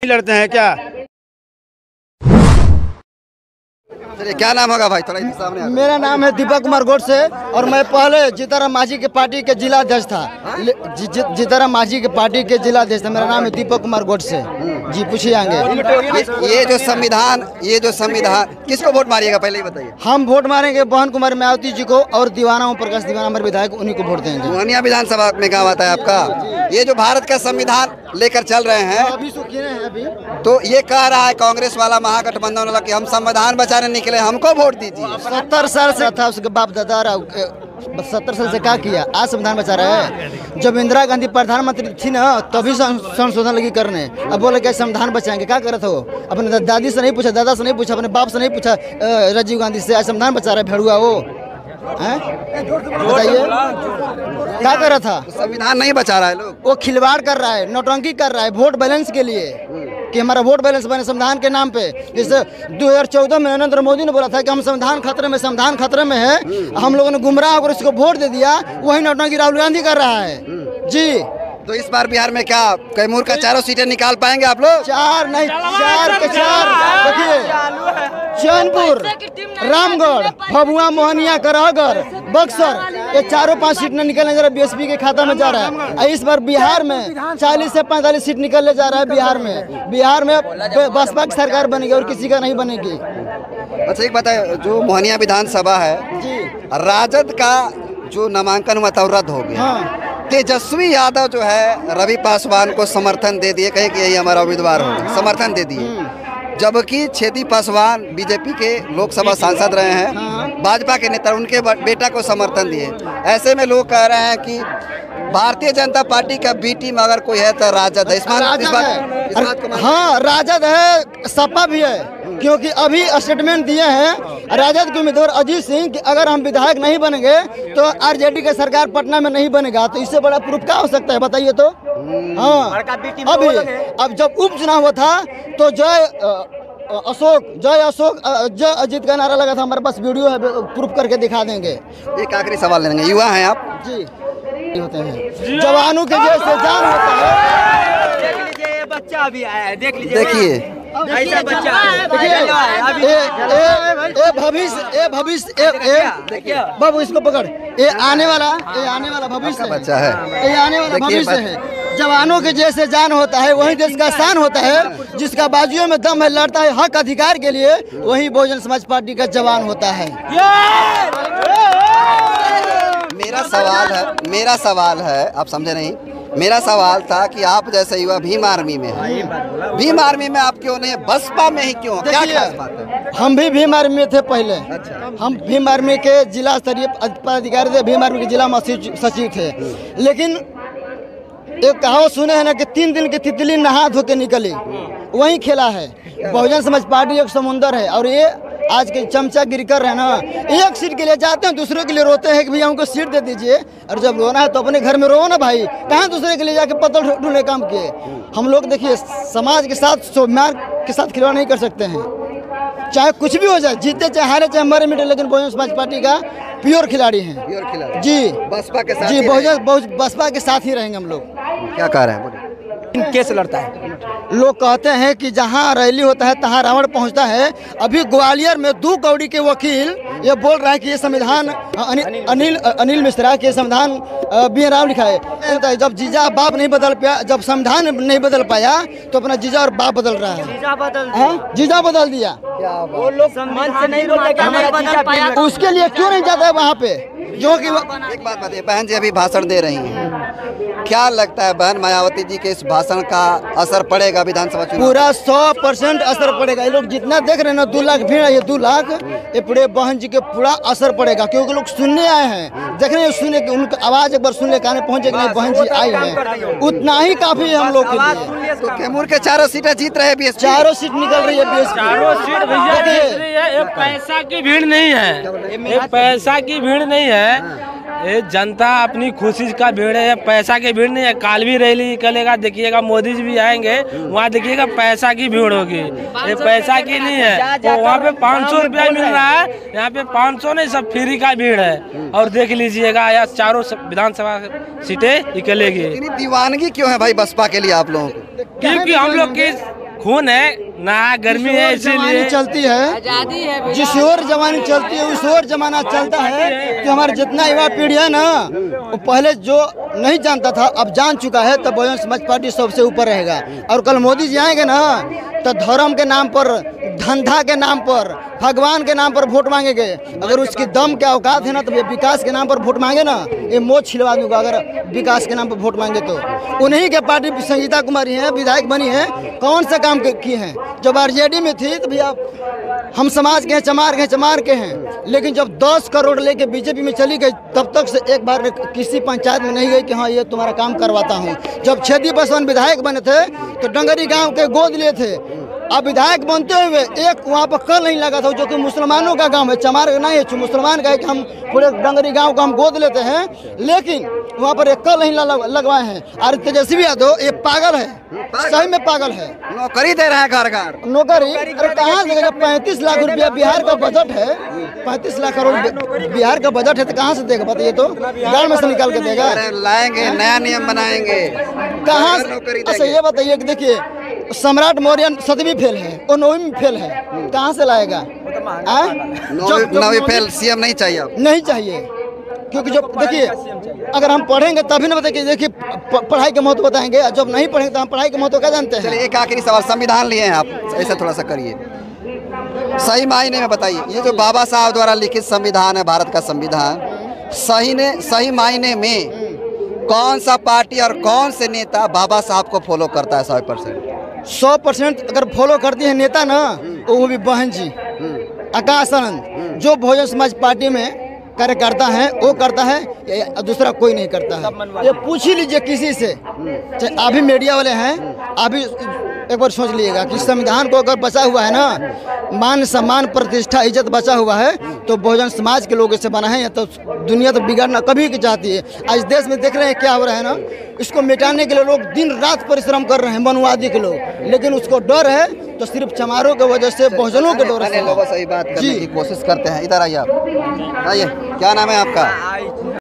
लड़ते हैं क्या? चलिए, क्या नाम होगा भाई? थोड़ा सामने आ। मेरा नाम है दीपक कुमार गोडसे और मैं पहले जीताराम मांझी के पार्टी के जिला अध्यक्ष था। जीताराम मांझी के पार्टी के जिला अध्यक्ष था। मेरा नाम है दीपक कुमार गोडसे। जी पूछिए आगे। ये जो संविधान किसको वोट मारिएगा पहले ही बताइए। हम वोट मारेंगे बहन कुमारी मायावती जी को और दीवाना ओम प्रकाश दीवाना हमारे विधायक, उन्हीं को वोट देंगे। मोहनिया विधानसभा में काम आता है आपका। ये जो भारत का संविधान लेकर चल रहे हैं, अभी सुखी हैं अभी तो ये कह रहा है कांग्रेस वाला, महागठबंधन वाला कि हम संविधान बचाने निकले, हमको वोट दीजिए। 70 साल से था उसके बाप दादा। 70 साल से क्या किया? आज संविधान बचा रहा है। जब इंदिरा गांधी प्रधानमंत्री थी ना, तभी संशोधन लगी करने। अब बोले क्या संविधान बचाएंगे? क्या करे थे? अपने दादी से नहीं पूछा, दादा से नहीं पूछा, अपने बाप से नहीं पूछा, राजीव गांधी से। आज संविधान बचा रहा है भेड़ुआ वो। बताइए क्या कर रहा था? संविधान नहीं बचा रहा है लोग, वो खिलवाड़ कर रहा है, नौटंकी कर रहा है वोट बैलेंस के लिए, कि हमारा वोट बैलेंस बने संविधान के नाम पे। जैसे 2014 में नरेंद्र मोदी ने बोला था कि हम संविधान खतरे में है, हम लोगों ने गुमराह होकर उसको वोट दे दिया। वही नौटंकी राहुल गांधी कर रहा है जी। तो इस बार बिहार में क्या कैमूर का 4 सीटें निकाल पाएंगे आप लोग? 4 नहीं, 4 के 4। देखिए, चैनपुर, रामगढ़, भभुआ, मोहनिया, करहगर, बक्सर, ये 4-5 सीट न निकलने जा रहा है। बीएसपी के खाता में जा रहा है। इस बार बिहार में 40 से 45 सीट निकलने जा रहा है। बिहार में बसपा की सरकार बनेगी और किसी का नहीं बनेगी। अच्छा एक बताए, जो मोहनिया विधानसभा है जी, राजद का जो नामांकन हुआ था रद्द हो गया। हाँ। तेजस्वी यादव जो है रवि पासवान को समर्थन दे दिए, कहे कि यही हमारा उम्मीदवार होगा, समर्थन दे दिए। जबकि छेदी पासवान बीजेपी के लोकसभा सांसद रहे हैं, भाजपा के नेता, उनके बेटा को समर्थन दिए। ऐसे में लोग कह रहे हैं कि भारतीय जनता पार्टी का बी टीम अगर कोई है तो राजद है। इस बात को हाँ, राजद है, सपा भी है, क्योंकि अभी स्टेटमेंट दिए हैं राजद के उम्मीदवार अजीत सिंह कि अगर हम विधायक नहीं बनेंगे तो आरजेडी का सरकार पटना में नहीं बनेगा। तो इससे बड़ा प्रूफ क्या हो सकता है बताइए तो? हाँ, अभी अब जब उपचुनाव हुआ था तो जय अजीत का नारा लगा था। हमारे पास वीडियो है, प्रूफ करके दिखा देंगे। एक आखिरी सवाल लेंगे, युवा हैं आप जी, होते हैं जवानों के जैसे जान होता है। देख लीजिए, ये बच्चा भी आया है, देख लीजिए, देखिए ऐसा बच्चा है। भविष्य बाबू, इसको पकड़। ये आने वाला भविष्य बच्चा है, ये आने वाला भविष्य है। जवानों के जैसे जान होता है, वही देश का शान होता है। जिसका बाजुओं में दम है, लड़ता है हक अधिकार के लिए, वही बहुजन समाज पार्टी का जवान होता है। मेरा सवाल है, आप समझे नहीं। मेरा सवाल था कि आप जैसे युवा भीम आर्मी में है, भीम आर्मी में आप क्यों नहीं है, बसपा में ही क्यों? क्या खास बात है? हम भी भीम आर्मी में थे पहले। अच्छा। हम भीम आर्मी के जिला स्तरीय पदाधिकारी थे, भीम आर्मी के जिला सचिव थे। लेकिन एक कहावत सुने हैं ना कि 3 दिन की तितली नहा धो के निकली, वही खेला है। बहुजन समाज पार्टी एक समुंदर है और ये आज के चमचा गिर कर रहे ना, एक सीट के लिए जाते हैं, दूसरों के लिए रोते हैं कि भैया हमको सीट दे दीजिए। और जब रोना है तो अपने घर में रो ना भाई, कहाँ दूसरे के लिए जाके पत्थर ढूंढने काम किए। हम लोग देखिए समाज के साथ, स्वाभिमान के साथ खिलवाड़ नहीं कर सकते हैं। चाहे कुछ भी हो जाए, जीते चाहे हारे चाहे मरे मिटे, लेकिन बहुजन समाज पार्टी का प्योर खिलाड़ी हैं जी। बसपा के साथ जी, बसपा के साथ ही रहेंगे हम लोग। क्या कह रहे हैं बोलिए? केस लड़ता है। लोग कहते हैं कि जहां रैली होता है तहां रावण पहुंचता है। अभी ग्वालियर में 2 कौड़ी के वकील ये बोल रहा है कि ये संविधान अनिल मिश्रा के संविधान बी राव लिखा है। जब जीजा बाप नहीं बदल पाया, जब संविधान नहीं बदल पाया, तो अपना जीजा और बाप बदल रहा है। जीजा बदल दिया। वो लोग मन से नहीं बोलते, उसके लिए क्यों नहीं जाता है वहाँ पे? जो कि एक बात बताइए, बहन जी अभी भाषण दे रही हैं, क्या लगता है बहन मायावती जी के इस भाषण का असर पड़ेगा विधानसभा चुनाव? पूरा 100% असर पड़ेगा। ये लोग जितना देख रहे हैं ना, 2 लाख भीड़ है, ये 2 लाख, ये पूरे बहन जी के पूरा असर पड़ेगा। क्योंकि लोग सुनने आए हैं, देख रहे हैं, सुनने की उनकी आवाज एक बार सुनने काने पहुंचे कि नहीं बहन जी आई हैं, उतना ही काफी है हम लोग के लिए। तो कैमूर के 4 सीटें जीत रहे हैं, 4 सीट निकल रही है बीएसपी। 4 सीट भैया जीत रही है। ये पैसा की भीड़ नहीं है, ये पैसा की भीड़ नहीं है, ये जनता अपनी खुशी का भीड़ है, पैसा की भीड़ नहीं है। काल भी रैली निकलेगा, देखिएगा मोदी जी भी आएंगे, वहाँ देखिएगा पैसा की भीड़ होगी, ये पैसा की नहीं है। तो वहाँ पे 500 रुपया मिल रहा है, यहाँ पे 500 नहीं, सब फ्री का भीड़ है। और देख लीजिएगा यहाँ 4 विधानसभा सीटें निकलेगी। इतनी दीवानगी क्यों है भाई बसपा के लिए आप लोगों को? क्योंकि हम लोग की खून है ना, गर्मी है, इसीलिए चलती है, जिस और जवानी चलती है उस और जमाना चलता है कि हमारा जितना युवा पीढ़ी है ना, वो पहले जो नहीं जानता था अब जान चुका है, तो बहुजन समाज पार्टी सबसे ऊपर रहेगा। और कल मोदी जी आएंगे ना तो धर्म के नाम पर, धंधा के नाम पर, भगवान के नाम पर वोट मांगेंगे। अगर उसकी दम के औकात है ना तो विकास के नाम पर वोट मांगे ना, ये मोच छिलवा दूंगा अगर विकास के नाम पर वोट मांगे तो। उन्हीं के पार्टी संगीता कुमारी हैं, विधायक बनी है, कौन सा काम किए हैं? जब आरजेडी में थी तो भैया हम समाज के हैं, चमार के हैं, लेकिन जब 10 करोड़ लेके बीजेपी में चली गई तब तक से एक बार किसी पंचायत में नहीं गई कि हाँ ये तुम्हारा काम करवाता हूँ। जब छेदी पासवान विधायक बने थे तो डंगरी गांव के गोद लिए थे, अब विधायक बनते हुए एक वहाँ पर कल नहीं लगा था, जो कि मुसलमानों का गांव है, चमार का नहीं है, मुसलमान का है, कि हम पूरे डंगरी गांव को हम गोद लेते हैं, लेकिन वहाँ पर एक कल नहीं लगवाए हैं। और तेजस्वी यादव ये पागल है, सही में पागल है। नौकरी दे रहा है घर नौकरी, अरे कहाँ से देगा? 35 लाख रुपया बिहार का बजट है, 35 लाख करोड़ बिहार का बजट है, तो कहाँ से देगा? बताइए तो, गाड़ में से निकाल के देगा? लाएंगे, नया नियम बनाएंगे, कहाँ? अच्छा ये बताइए कि देखिए सम्राट मौर्य 7वीं फेल है और 9वीं फेल है, कहाँ से लाएगा? 9वीं फेल सीएम नहीं चाहिए, नहीं चाहिए, क्योंकि जब देखिए अगर हम पढ़ेंगे तभी ना बताइए, देखिए पढ़ाई के महत्व बताएंगे, जब नहीं पढ़ेंगे तो हम पढ़ाई के महत्व क्या जानते हैं? चलिए एक आखिरी सवाल, संविधान लिए हैं आप, ऐसा थोड़ा सा करिए, सही मायने में बताइए, ये जो बाबा साहब द्वारा लिखित संविधान है, भारत का संविधान, सही मायने में कौन सा पार्टी और कौन से नेता बाबा साहब को फॉलो करता है? 100% अगर फॉलो करती है नेता ना, वो भी बहन जी आकाश आनंद, जो बहुजन समाज पार्टी में कार्यकर्ता है वो करता है, दूसरा कोई नहीं करता है। ये पूछ ही लीजिए किसी से, चाहे अभी मीडिया वाले हैं, अभी एक बार सोच लीजिएगा कि संविधान को अगर बचा हुआ है ना, मान सम्मान प्रतिष्ठा इज्जत बचा हुआ है, तो बहुजन समाज के लोग इसे बना है, या तो दुनिया तो बिगाड़ना कभी की चाहती है। आज देश में देख रहे हैं क्या हो रहा है ना, इसको मिटाने के लिए लोग दिन रात परिश्रम कर रहे हैं, मनवादी के लोग, लेकिन उसको डर है तो सिर्फ चमारों की वजह से, बहुजनों के डर से। लोगों से बात करने की कोशिश करते हैं। इधर आइए आप, आइए, क्या नाम है आपका?